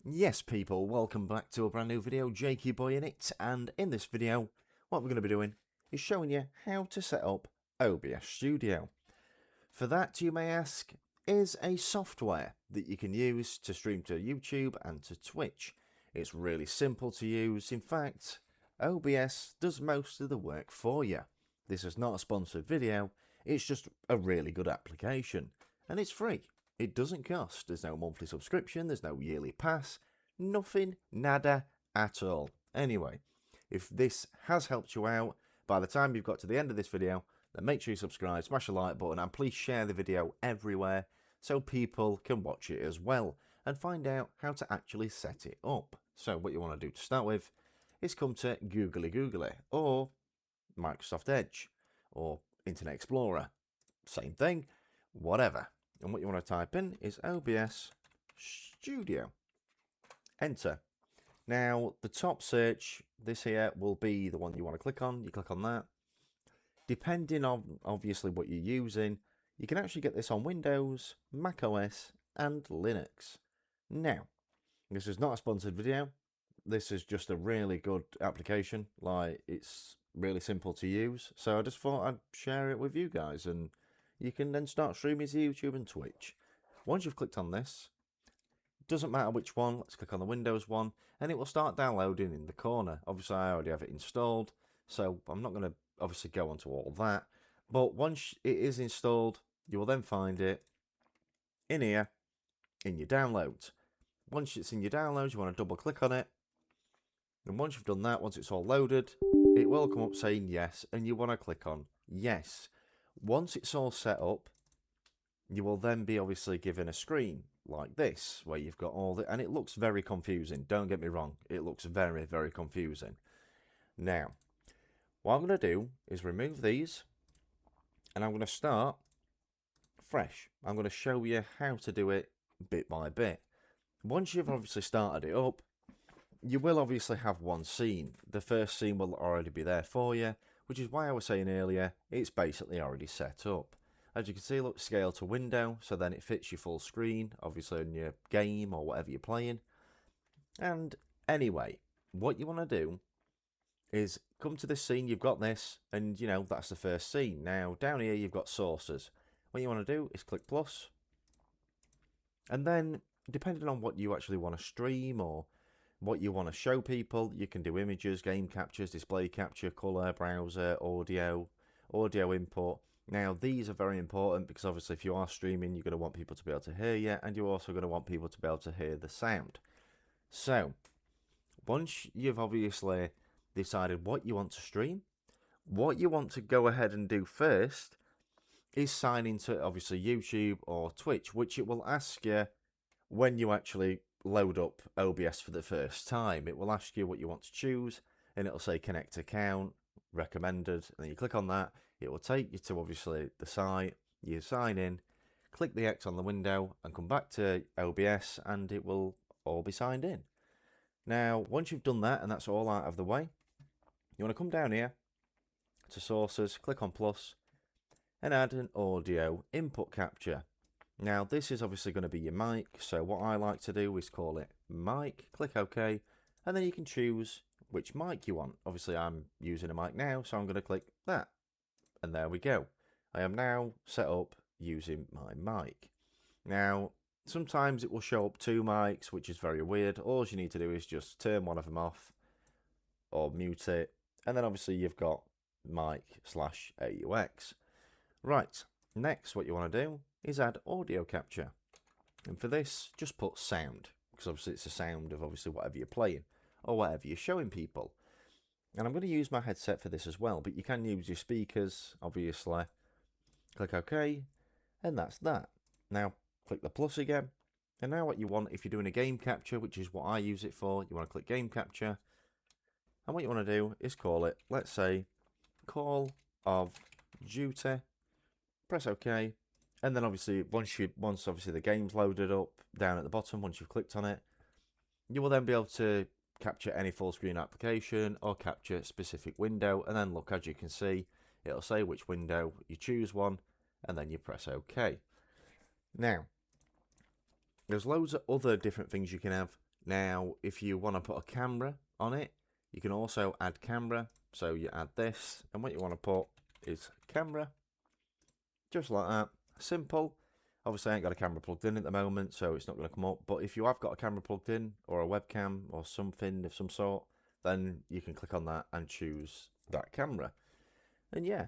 Yes people, welcome back to a brand new video, Jakey Boy in it, and in this video what we're going to be doing is showing you how to set up OBS Studio. For that, you may ask, is a software that you can use to stream to YouTube and to Twitch. It's really simple to use. In fact, OBS does most of the work for you. This is not a sponsored video, it's just a really good application, and it's free. It doesn't cost. There's no monthly subscription, there's no yearly pass, nothing, nada at all. Anyway, if this has helped you out, by the time you've got to the end of this video, then make sure you subscribe, smash the like button, and please share the video everywhere so people can watch it as well and find out how to actually set it up. So what you want to do to start with is come to Googly or Microsoft Edge or Internet Explorer. Same thing, whatever. And what you want to type in is OBS Studio. Enter. Now, the top search, this here, will be the one you want to click on. You click on that. Depending on, obviously, what you're using, you can actually get this on Windows, Mac OS, and Linux. Now, this is not a sponsored video. This is just a really good application. Like, it's really simple to use. So I just thought I'd share it with you guys, and you can then start streaming to YouTube and Twitch. Once you've clicked on this, doesn't matter which one, let's click on the Windows one, and it will start downloading in the corner. Obviously, I already have it installed, so I'm not going to obviously go onto all that. But once it is installed, you will then find it in here, in your downloads. Once it's in your downloads, you want to double click on it. And once you've done that, once it's all loaded, it will come up saying yes, and you want to click on yes. Once it's all set up, you will then be obviously given a screen like this, where you've got all the, and it looks very confusing. Don't get me wrong, it looks very, very confusing. Now, what I'm going to do is remove these, and I'm going to start fresh. I'm going to show you how to do it bit by bit. Once you've obviously started it up, you will obviously have one scene. The first scene will already be there for you, which is why I was saying earlier, it's basically already set up. As you can see, look, scale to window, so then it fits your full screen, obviously in your game or whatever you're playing. And anyway, what you want to do is come to this scene, you've got this, and you know, that's the first scene. Now, down here, you've got sources. What you want to do is click plus, and then, depending on what you actually want to stream or what you want to show people, you can do images, game captures, display capture, color, browser, audio input. Now, these are very important because obviously if you are streaming, you're going to want people to be able to hear you, and you're also going to want people to be able to hear the sound. So, once you've obviously decided what you want to stream, what you want to go ahead and do first is sign into obviously YouTube or Twitch, which it will ask you when you actually load up OBS for the first time. It will ask you what you want to choose, and it'll say connect account, recommended, and then you click on that. It will take you to obviously the site, you sign in, click the X on the window, and come back to OBS, and it will all be signed in. Now, once you've done that, and that's all out of the way, you want to come down here to sources, click on plus, and add an audio input capture. Now, this is obviously going to be your mic, so what I like to do is call it mic, click OK, and then you can choose which mic you want. Obviously, I'm using a mic now, so I'm going to click that. And there we go. I am now set up using my mic. Now, sometimes it will show up two mics, which is very weird. All you need to do is just turn one of them off or mute it. And then obviously you've got mic/AUX. Right, next what you want to do is add audio capture. And for this, just put sound, because obviously it's the sound of obviously whatever you're playing or whatever you're showing people. And I'm going to use my headset for this as well, but you can use your speakers, obviously. Click OK, and that's that. Now, click the plus again. And now what you want, if you're doing a game capture, which is what I use it for, you want to click game capture. And what you want to do is call it, let's say, Call of Duty. Press OK. And then obviously, once obviously the game's loaded up down at the bottom, once you've clicked on it, you will then be able to capture any full screen application or capture a specific window, and then look, as you can see, it'll say which window, you choose one, and then you press OK. Now, there's loads of other different things you can have. Now, if you want to put a camera on it, you can also add camera. So you add this, and what you want to put is camera, just like that. Simple. Obviously, I ain't got a camera plugged in at the moment, so it's not going to come up. But if you have got a camera plugged in, or a webcam, or something of some sort, then you can click on that and choose that camera. And yeah,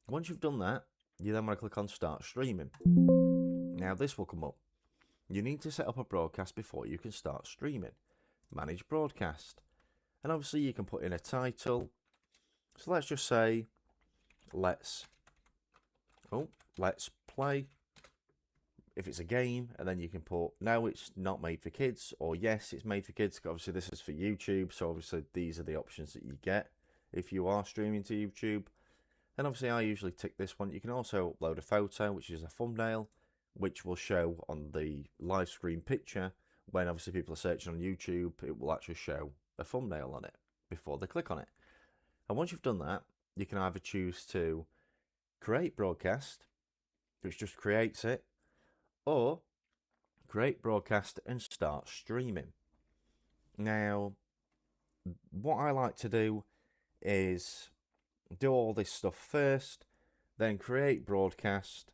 once you've done that, you then want to click on Start Streaming. Now this will come up. You need to set up a broadcast before you can start streaming. Manage broadcast. And obviously you can put in a title. So let's just say, let's play. If it's a game, and then you can put, no, it's not made for kids, or yes, it's made for kids. Obviously this is for YouTube, so obviously these are the options that you get if you are streaming to YouTube. And obviously I usually tick this one. You can also upload a photo, which is a thumbnail, which will show on the live screen picture. When obviously people are searching on YouTube, it will actually show a thumbnail on it before they click on it. And once you've done that, you can either choose to create broadcast, which just creates it, or create broadcast and start streaming. Now, what I like to do is do all this stuff first, then create broadcast,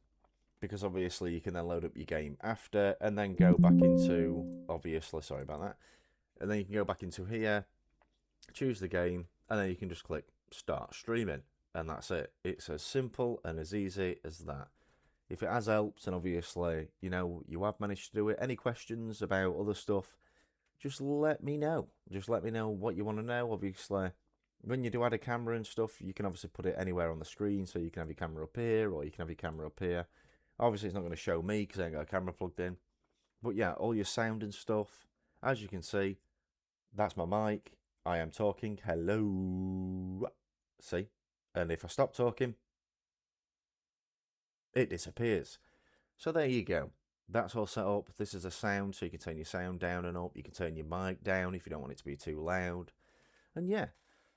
because obviously you can then load up your game after, and then go back into, obviously, sorry about that, and then you can go back into here, choose the game, and then you can just click start streaming, and that's it. It's as simple and as easy as that. If it has helped, and obviously, you know, you have managed to do it, any questions about other stuff, just let me know. Just let me know what you want to know. Obviously, when you do add a camera and stuff, you can obviously put it anywhere on the screen, so you can have your camera up here, or you can have your camera up here. Obviously, it's not going to show me because I ain't got a camera plugged in. But yeah, all your sound and stuff, as you can see, that's my mic. I am talking. Hello. See? And if I stop talking, it disappears. So there you go. That's all set up. This is a sound, so you can turn your sound down and up. You can turn your mic down if you don't want it to be too loud. And yeah,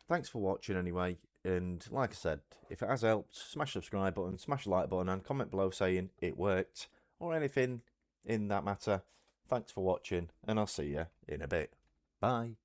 thanks for watching anyway. And like I said, if it has helped, smash the subscribe button, smash the like button, and comment below saying it worked, or anything in that matter. Thanks for watching, and I'll see you in a bit. Bye.